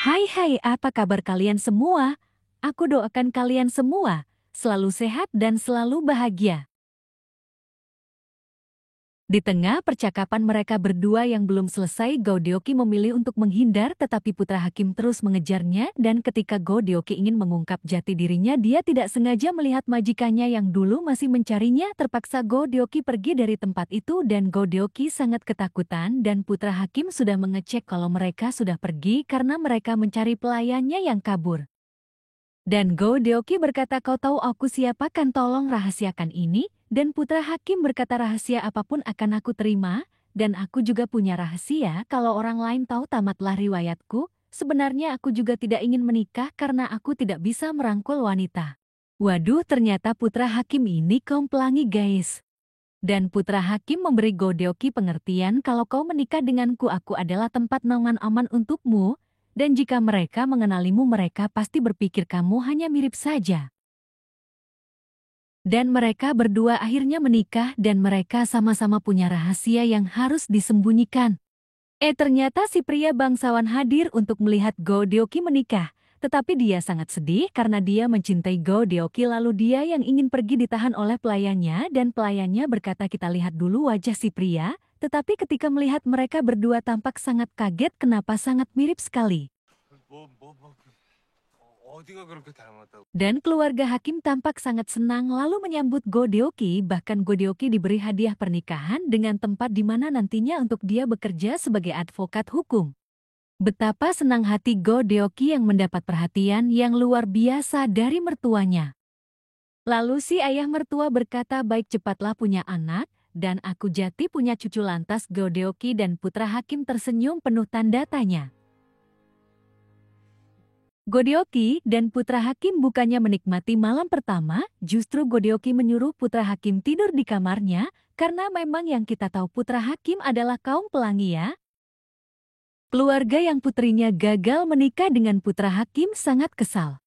Hai, apa kabar kalian semua? Aku doakan kalian semua selalu sehat dan selalu bahagia. Di tengah percakapan mereka berdua yang belum selesai, Godeoki memilih untuk menghindar tetapi Putra Hakim terus mengejarnya dan ketika Godeoki ingin mengungkap jati dirinya dia tidak sengaja melihat majikannya yang dulu masih mencarinya. Terpaksa Godeoki pergi dari tempat itu dan Godeoki sangat ketakutan dan Putra Hakim sudah mengecek kalau mereka sudah pergi karena mereka mencari pelayannya yang kabur. Dan Godeoki berkata, kau tahu aku siapa kan, tolong rahasiakan ini. Dan Putra Hakim berkata, rahasia apapun akan aku terima. Dan aku juga punya rahasia, kalau orang lain tahu tamatlah riwayatku. Sebenarnya aku juga tidak ingin menikah karena aku tidak bisa merangkul wanita. Waduh, ternyata Putra Hakim ini kaum pelangi guys. Dan Putra Hakim memberi Godeoki pengertian kalau kau menikah denganku aku adalah tempat nangan aman untukmu. Dan jika mereka mengenalimu mereka pasti berpikir kamu hanya mirip saja. Dan mereka berdua akhirnya menikah dan mereka sama-sama punya rahasia yang harus disembunyikan. Ternyata si pria bangsawan hadir untuk melihat Godeoki menikah. Tetapi dia sangat sedih karena dia mencintai Godeoki lalu dia yang ingin pergi ditahan oleh pelayannya dan pelayannya berkata kita lihat dulu wajah si pria. Tetapi ketika melihat mereka berdua tampak sangat kaget kenapa sangat mirip sekali. Dan keluarga Hakim tampak sangat senang lalu menyambut Godeoki, bahkan Godeoki diberi hadiah pernikahan dengan tempat di mana nantinya untuk dia bekerja sebagai advokat hukum. Betapa senang hati Godeoki yang mendapat perhatian yang luar biasa dari mertuanya. Lalu si ayah mertua berkata, baik cepatlah punya anak, dan aku jati punya cucu. Lantas Godeoki dan Putra Hakim tersenyum penuh tanda tanya. Godeoki dan Putra Hakim bukannya menikmati malam pertama, justru Godeoki menyuruh Putra Hakim tidur di kamarnya, karena memang yang kita tahu Putra Hakim adalah kaum pelangi ya. Keluarga yang putrinya gagal menikah dengan Putra Hakim sangat kesal.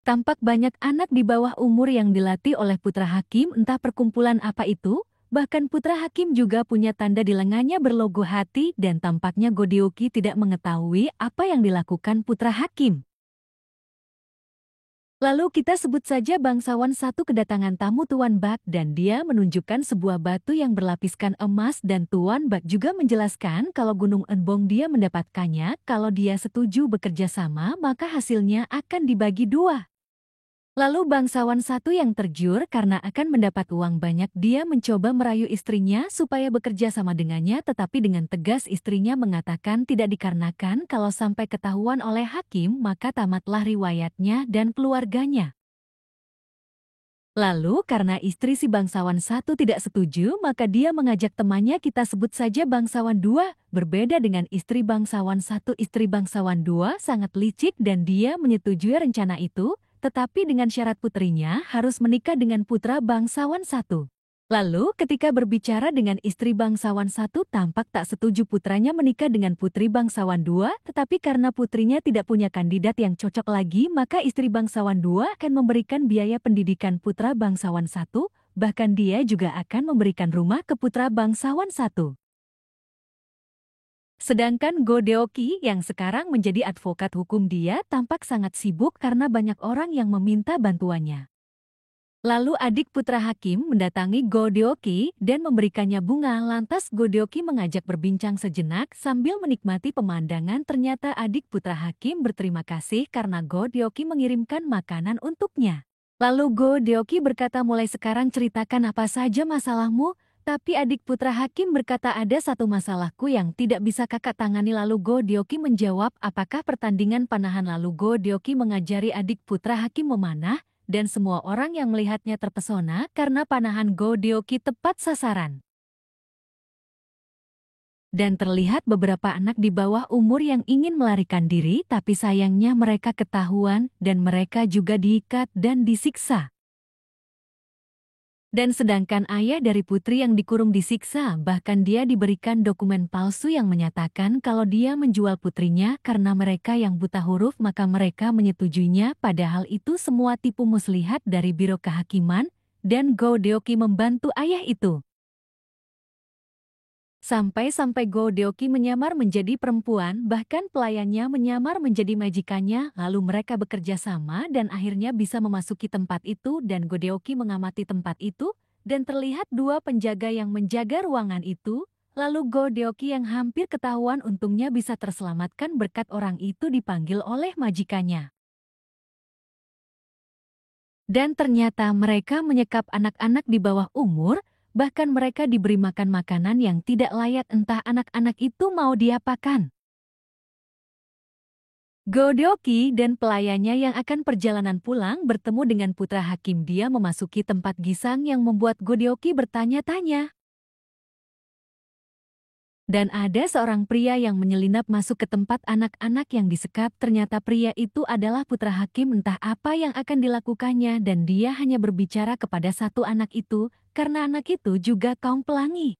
Tampak banyak anak di bawah umur yang dilatih oleh Putra Hakim, entah perkumpulan apa itu. Bahkan Putra Hakim juga punya tanda di lengannya berlogo hati dan tampaknya Godeoki tidak mengetahui apa yang dilakukan Putra Hakim. Lalu kita sebut saja bangsawan satu kedatangan tamu Tuan Bak dan dia menunjukkan sebuah batu yang berlapiskan emas dan Tuan Bak juga menjelaskan kalau Gunung Enbong dia mendapatkannya, kalau dia setuju bekerja sama maka hasilnya akan dibagi dua. Lalu bangsawan satu yang tergiur karena akan mendapat uang banyak dia mencoba merayu istrinya supaya bekerja sama dengannya tetapi dengan tegas istrinya mengatakan tidak dikarenakan kalau sampai ketahuan oleh hakim maka tamatlah riwayatnya dan keluarganya. Lalu karena istri si bangsawan satu tidak setuju maka dia mengajak temannya kita sebut saja bangsawan dua. Berbeda dengan istri bangsawan satu, istri bangsawan dua sangat licik dan dia menyetujui rencana itu. Tetapi dengan syarat putrinya harus menikah dengan putra bangsawan satu. Lalu ketika berbicara dengan istri bangsawan satu tampak tak setuju putranya menikah dengan putri bangsawan dua, tetapi karena putrinya tidak punya kandidat yang cocok lagi maka istri bangsawan dua akan memberikan biaya pendidikan putra bangsawan satu, bahkan dia juga akan memberikan rumah ke putra bangsawan satu. Sedangkan Godeoki yang sekarang menjadi advokat hukum dia tampak sangat sibuk karena banyak orang yang meminta bantuannya. Lalu adik Putra Hakim mendatangi Godeoki dan memberikannya bunga lantas Godeoki mengajak berbincang sejenak sambil menikmati pemandangan ternyata adik Putra Hakim berterima kasih karena Godeoki mengirimkan makanan untuknya. Lalu Godeoki berkata mulai sekarang ceritakan apa saja masalahmu. Tapi adik Putra Hakim berkata ada satu masalahku yang tidak bisa kakak tangani. Lalu Godeoki menjawab apakah pertandingan panahan. Lalu Godeoki mengajari adik Putra Hakim memanah dan semua orang yang melihatnya terpesona karena panahan Godeoki tepat sasaran. Dan terlihat beberapa anak di bawah umur yang ingin melarikan diri tapi sayangnya mereka ketahuan dan mereka juga diikat dan disiksa. Dan sedangkan ayah dari putri yang dikurung disiksa, bahkan dia diberikan dokumen palsu yang menyatakan kalau dia menjual putrinya karena mereka yang buta huruf maka mereka menyetujuinya padahal itu semua tipu muslihat dari biro kehakiman dan Godeoki membantu ayah itu. Sampai-sampai Go Deoki menyamar menjadi perempuan, bahkan pelayannya menyamar menjadi majikannya, lalu mereka bekerja sama dan akhirnya bisa memasuki tempat itu dan Go Deoki mengamati tempat itu, dan terlihat dua penjaga yang menjaga ruangan itu, lalu Go Deoki yang hampir ketahuan untungnya bisa terselamatkan berkat orang itu dipanggil oleh majikannya. Dan ternyata mereka menyekap anak-anak di bawah umur, bahkan mereka diberi makan makanan yang tidak layak entah anak-anak itu mau diapakan. Go Deoki dan pelayannya yang akan perjalanan pulang bertemu dengan putra hakim dia memasuki tempat gisang yang membuat Go Deoki bertanya-tanya. Dan ada seorang pria yang menyelinap masuk ke tempat anak-anak yang disekap. Ternyata pria itu adalah putra hakim entah apa yang akan dilakukannya dan dia hanya berbicara kepada satu anak itu karena anak itu juga kaum pelangi.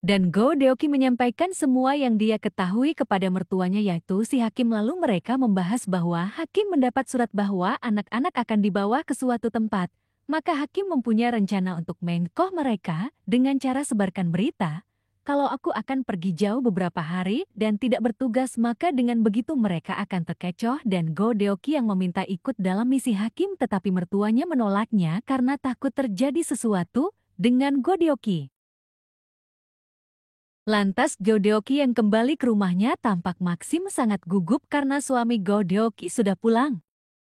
Dan Go Deoki menyampaikan semua yang dia ketahui kepada mertuanya yaitu si hakim lalu mereka membahas bahwa hakim mendapat surat bahwa anak-anak akan dibawa ke suatu tempat. Maka hakim mempunyai rencana untuk menkoh mereka dengan cara sebarkan berita. Kalau aku akan pergi jauh beberapa hari dan tidak bertugas maka dengan begitu mereka akan terkecoh dan Go Deoki yang meminta ikut dalam misi hakim tetapi mertuanya menolaknya karena takut terjadi sesuatu dengan Go Deoki. Lantas Go Deoki yang kembali ke rumahnya tampak Maxim sangat gugup karena suami Go Deoki sudah pulang.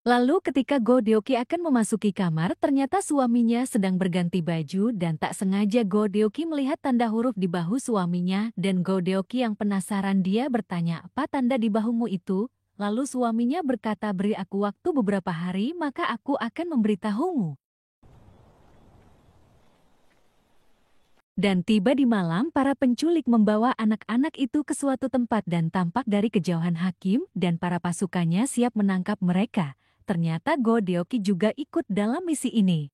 Lalu ketika Go Deoki akan memasuki kamar ternyata suaminya sedang berganti baju dan tak sengaja Go Deoki melihat tanda huruf di bahu suaminya dan Go Deoki yang penasaran dia bertanya apa tanda di bahumu itu? Lalu suaminya berkata beri aku waktu beberapa hari maka aku akan memberitahumu. Dan tiba di malam, para penculik membawa anak-anak itu ke suatu tempat dan tampak dari kejauhan hakim dan para pasukannya siap menangkap mereka. Ternyata Go Deoki juga ikut dalam misi ini.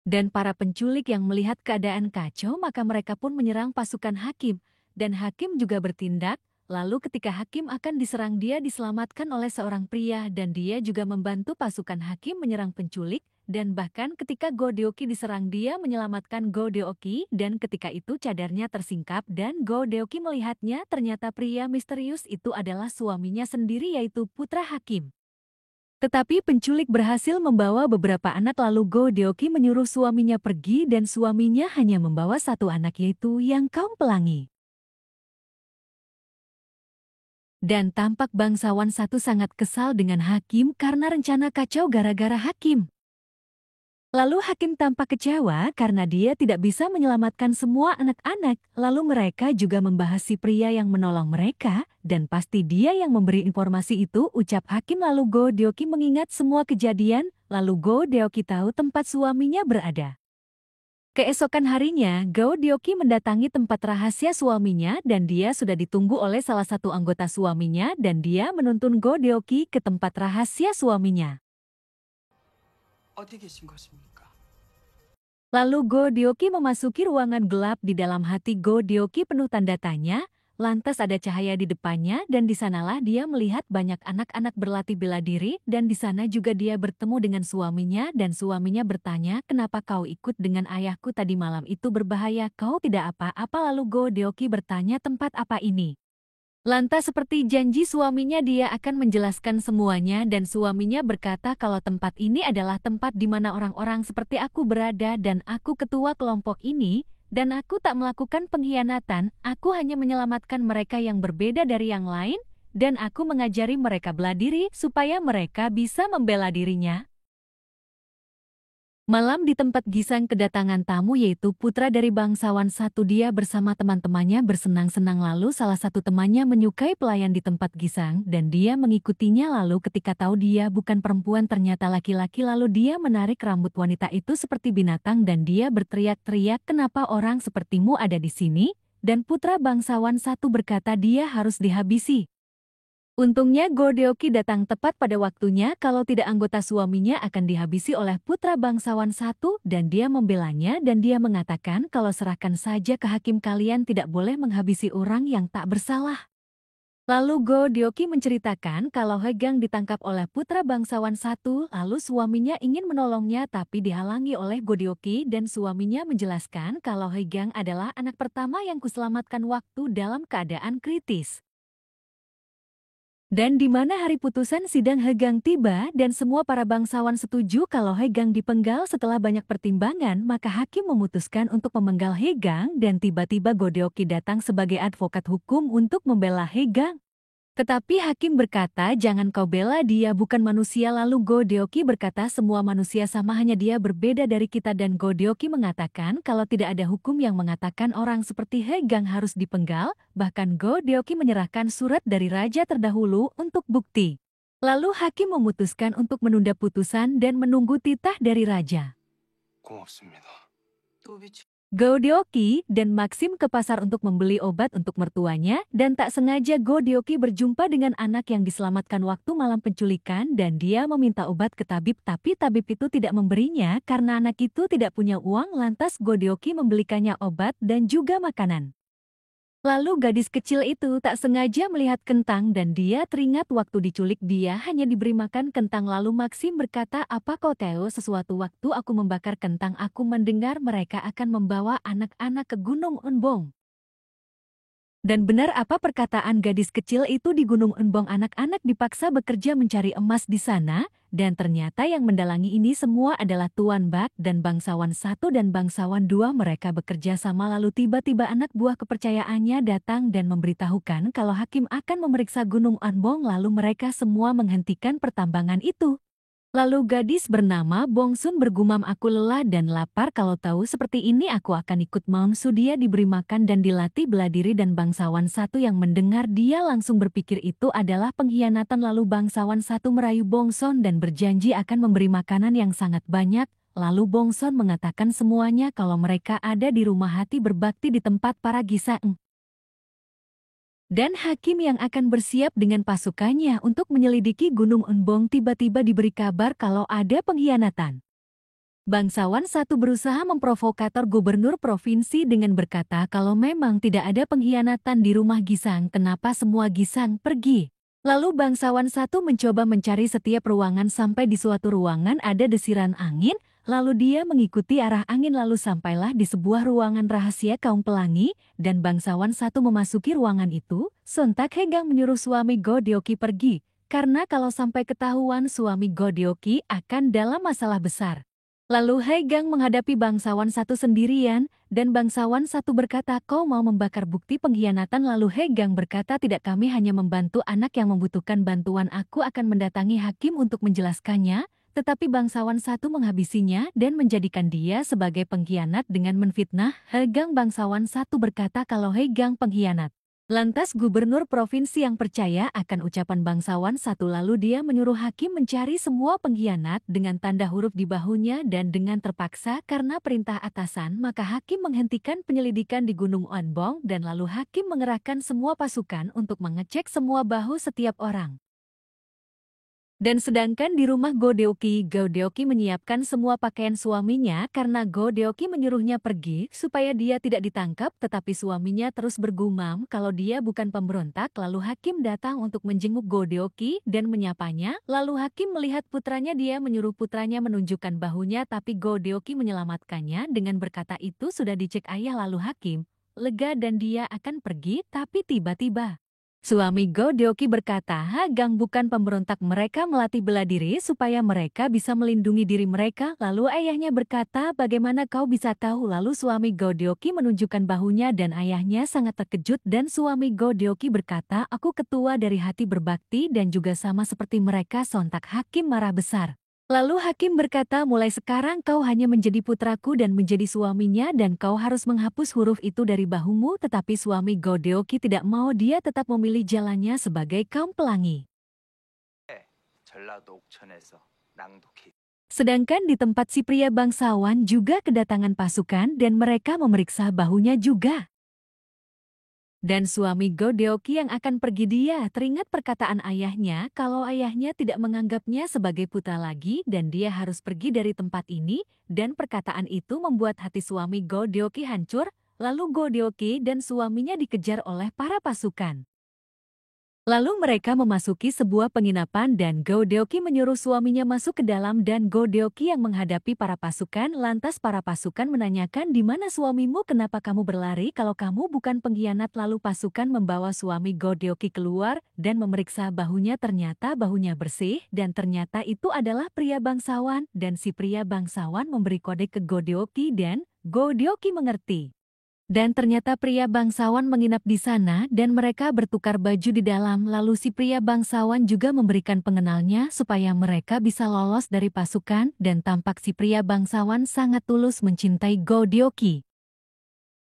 Dan para penculik yang melihat keadaan kacau maka mereka pun menyerang pasukan hakim. Dan hakim juga bertindak, lalu ketika hakim akan diserang dia diselamatkan oleh seorang pria dan dia juga membantu pasukan hakim menyerang penculik. Dan bahkan ketika Go Deoki diserang dia menyelamatkan Go Deoki dan ketika itu cadarnya tersingkap dan Go Deoki melihatnya ternyata pria misterius itu adalah suaminya sendiri yaitu putra hakim. Tetapi penculik berhasil membawa beberapa anak lalu Go Deoki menyuruh suaminya pergi dan suaminya hanya membawa satu anak yaitu yang kaum pelangi. Dan tampak bangsawan satu sangat kesal dengan hakim karena rencana kacau gara-gara hakim. Lalu hakim tampak kecewa karena dia tidak bisa menyelamatkan semua anak-anak. Lalu mereka juga membahas si pria yang menolong mereka. Dan pasti dia yang memberi informasi itu ucap hakim lalu Go Deoki mengingat semua kejadian. Lalu Go Deoki tahu tempat suaminya berada. Keesokan harinya, Go Deoki mendatangi tempat rahasia suaminya dan dia sudah ditunggu oleh salah satu anggota suaminya dan dia menuntun Go Deoki ke tempat rahasia suaminya. Lalu Go Deoki memasuki ruangan gelap di dalam hati Go Deoki penuh tanda tanya, lantas ada cahaya di depannya dan di sanalah dia melihat banyak anak-anak berlatih bela diri dan di sana juga dia bertemu dengan suaminya dan suaminya bertanya kenapa kau ikut dengan ayahku tadi malam itu berbahaya kau tidak apa-apa lalu Go Deoki bertanya tempat apa ini. Lantas seperti janji suaminya dia akan menjelaskan semuanya dan suaminya berkata kalau tempat ini adalah tempat di mana orang-orang seperti aku berada dan aku ketua kelompok ini dan aku tak melakukan pengkhianatan, aku hanya menyelamatkan mereka yang berbeda dari yang lain dan aku mengajari mereka bela diri supaya mereka bisa membela dirinya. Malam di tempat gisang kedatangan tamu yaitu putra dari bangsawan satu dia bersama teman-temannya bersenang-senang lalu salah satu temannya menyukai pelayan di tempat gisang dan dia mengikutinya lalu ketika tahu dia bukan perempuan ternyata laki-laki lalu dia menarik rambut wanita itu seperti binatang dan dia berteriak-teriak kenapa orang sepertimu ada di sini dan putra bangsawan satu berkata dia harus dihabisi. Untungnya Go Deoki datang tepat pada waktunya kalau tidak anggota suaminya akan dihabisi oleh putra bangsawan satu dan dia membelanya dan dia mengatakan kalau serahkan saja ke hakim kalian tidak boleh menghabisi orang yang tak bersalah. Lalu Go-dioki menceritakan kalau Hegang ditangkap oleh putra bangsawan satu, lalu suaminya ingin menolongnya tapi dihalangi oleh Go-dioki dan suaminya menjelaskan kalau Hegang adalah anak pertama yang kuselamatkan waktu dalam keadaan kritis. Dan di mana hari putusan sidang Hegang tiba dan semua para bangsawan setuju kalau Hegang dipenggal setelah banyak pertimbangan, maka hakim memutuskan untuk memenggal Hegang dan tiba-tiba Go-dioki datang sebagai advokat hukum untuk membela Hegang. Tetapi hakim berkata, jangan kau bela dia bukan manusia. Lalu Go-dioki berkata semua manusia sama, hanya dia berbeda dari kita. Dan Go-dioki mengatakan kalau tidak ada hukum yang mengatakan orang seperti Hegang harus dipenggal. Bahkan Go-dioki menyerahkan surat dari raja terdahulu untuk bukti. Lalu hakim memutuskan untuk menunda putusan dan menunggu titah dari raja. 고맙습니다. Go-dioki dan Maxim ke pasar untuk membeli obat untuk mertuanya dan tak sengaja Go-dioki berjumpa dengan anak yang diselamatkan waktu malam penculikan dan dia meminta obat ke tabib tapi tabib itu tidak memberinya karena anak itu tidak punya uang. Lantas Go-dioki membelikannya obat dan juga makanan. Lalu gadis kecil itu tak sengaja melihat kentang dan dia teringat waktu diculik dia hanya diberi makan kentang. Lalu Maxim berkata, apa kau tahu sesuatu waktu aku membakar kentang aku mendengar mereka akan membawa anak-anak ke Gunung Unbong. Dan benar apa perkataan gadis kecil itu, di Gunung Unbong anak-anak dipaksa bekerja mencari emas di sana, dan ternyata yang mendalangi ini semua adalah Tuan Bak dan bangsawan satu dan bangsawan dua. Mereka bekerja sama lalu tiba-tiba anak buah kepercayaannya datang dan memberitahukan kalau hakim akan memeriksa Gunung Unbong, lalu mereka semua menghentikan pertambangan itu. Lalu gadis bernama Bongsun bergumam, aku lelah dan lapar, kalau tahu seperti ini aku akan ikut Maunsu. Dia diberi makan dan dilatih bela diri dan bangsawan satu yang mendengar dia langsung berpikir itu adalah pengkhianatan. Lalu bangsawan satu merayu Bongsun dan berjanji akan memberi makanan yang sangat banyak. Lalu Bongsun mengatakan semuanya kalau mereka ada di rumah hati berbakti di tempat para Gisaeng. Dan hakim yang akan bersiap dengan pasukannya untuk menyelidiki Gunung Unbong tiba-tiba diberi kabar kalau ada pengkhianatan. Bangsawan satu berusaha memprovokator gubernur provinsi dengan berkata kalau memang tidak ada pengkhianatan di rumah Gisang, kenapa semua Gisang pergi? Lalu bangsawan satu mencoba mencari setiap ruangan sampai di suatu ruangan ada desiran angin. Lalu dia mengikuti arah angin lalu sampailah di sebuah ruangan rahasia kaum pelangi, dan bangsawan satu memasuki ruangan itu. Sontak Hegang menyuruh suami Go-dioki pergi, karena kalau sampai ketahuan suami Go-dioki akan dalam masalah besar. Lalu Hegang menghadapi bangsawan satu sendirian, dan bangsawan satu berkata, kau mau membakar bukti pengkhianatan? Lalu Hegang berkata, tidak, kami hanya membantu anak yang membutuhkan bantuan, aku akan mendatangi hakim untuk menjelaskannya. Tetapi bangsawan satu menghabisinya dan menjadikan dia sebagai pengkhianat dengan menfitnah Hegang. Bangsawan satu berkata kalau Hegang pengkhianat. Lantas gubernur provinsi yang percaya akan ucapan bangsawan satu, lalu dia menyuruh hakim mencari semua pengkhianat dengan tanda huruf di bahunya, dan dengan terpaksa karena perintah atasan maka hakim menghentikan penyelidikan di Gunung Unbong dan lalu hakim mengerahkan semua pasukan untuk mengecek semua bahu setiap orang. Dan sedangkan di rumah Go-dioki menyiapkan semua pakaian suaminya karena Go-dioki menyuruhnya pergi supaya dia tidak ditangkap, tetapi suaminya terus bergumam kalau dia bukan pemberontak. Lalu hakim datang untuk menjenguk Go-dioki dan menyapanya. Lalu hakim melihat putranya, dia menyuruh putranya menunjukkan bahunya tapi Go-dioki menyelamatkannya dengan berkata itu sudah dicek ayah. Lalu hakim lega dan dia akan pergi, tapi tiba-tiba suami Go-dioki berkata, Hegang bukan pemberontak, mereka melatih bela diri supaya mereka bisa melindungi diri mereka. Lalu ayahnya berkata, bagaimana kau bisa tahu? Lalu suami Go-dioki menunjukkan bahunya dan ayahnya sangat terkejut dan suami Go-dioki berkata, aku ketua dari hati berbakti dan juga sama seperti mereka. Sontak hakim marah besar. Lalu hakim berkata, mulai sekarang kau hanya menjadi putraku dan menjadi suaminya dan kau harus menghapus huruf itu dari bahumu. Tetapi suami Go-dioki tidak mau, dia tetap memilih jalannya sebagai kaum pelangi. Sedangkan di tempat si pria bangsawan juga kedatangan pasukan dan mereka memeriksa bahunya juga. Dan suami Go-dioki yang akan pergi, dia teringat perkataan ayahnya kalau ayahnya tidak menganggapnya sebagai putra lagi dan dia harus pergi dari tempat ini, dan perkataan itu membuat hati suami Go-dioki hancur. Lalu Go-dioki dan suaminya dikejar oleh para pasukan. Lalu mereka memasuki sebuah penginapan dan Go Deoki menyuruh suaminya masuk ke dalam dan Go Deoki yang menghadapi para pasukan. Lantas para pasukan menanyakan di mana suamimu, kenapa kamu berlari kalau kamu bukan pengkhianat. Lalu pasukan membawa suami Go Deoki keluar dan memeriksa bahunya. Ternyata bahunya bersih dan ternyata itu adalah pria bangsawan dan si pria bangsawan memberi kode ke Go Deoki dan Go Deoki mengerti. Dan ternyata pria bangsawan menginap di sana dan mereka bertukar baju di dalam. Lalu si pria bangsawan juga memberikan pengenalnya supaya mereka bisa lolos dari pasukan dan tampak si pria bangsawan sangat tulus mencintai Go Deoki.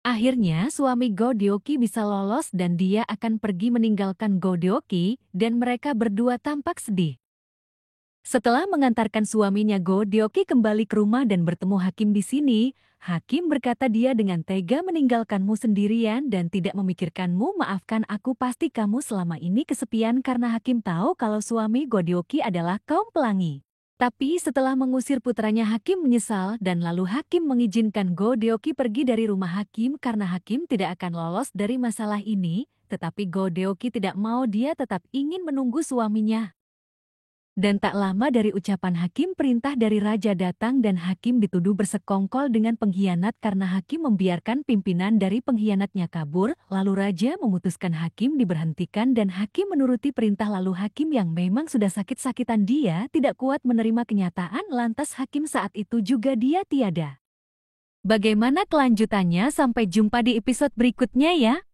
Akhirnya suami Go Deoki bisa lolos dan dia akan pergi meninggalkan Go Deoki dan mereka berdua tampak sedih. Setelah mengantarkan suaminya, Go Deoki kembali ke rumah dan bertemu Hakim di sini. Hakim berkata dia dengan tega meninggalkanmu sendirian dan tidak memikirkanmu. Maafkan aku, pasti kamu selama ini kesepian karena Hakim tahu kalau suami Go Deoki adalah kaum pelangi. Tapi setelah mengusir putranya, Hakim menyesal dan lalu Hakim mengizinkan Go Deoki pergi dari rumah Hakim karena Hakim tidak akan lolos dari masalah ini. Tetapi Go Deoki tidak mau, dia tetap ingin menunggu suaminya. Dan tak lama dari ucapan Hakim, perintah dari raja datang dan Hakim dituduh bersekongkol dengan pengkhianat karena Hakim membiarkan pimpinan dari pengkhianatnya kabur. Lalu raja memutuskan Hakim diberhentikan dan Hakim menuruti perintah. Lalu Hakim yang memang sudah sakit-sakitan, dia tidak kuat menerima kenyataan, lantas Hakim saat itu juga dia tiada. Bagaimana kelanjutannya? Sampai jumpa di episode berikutnya ya.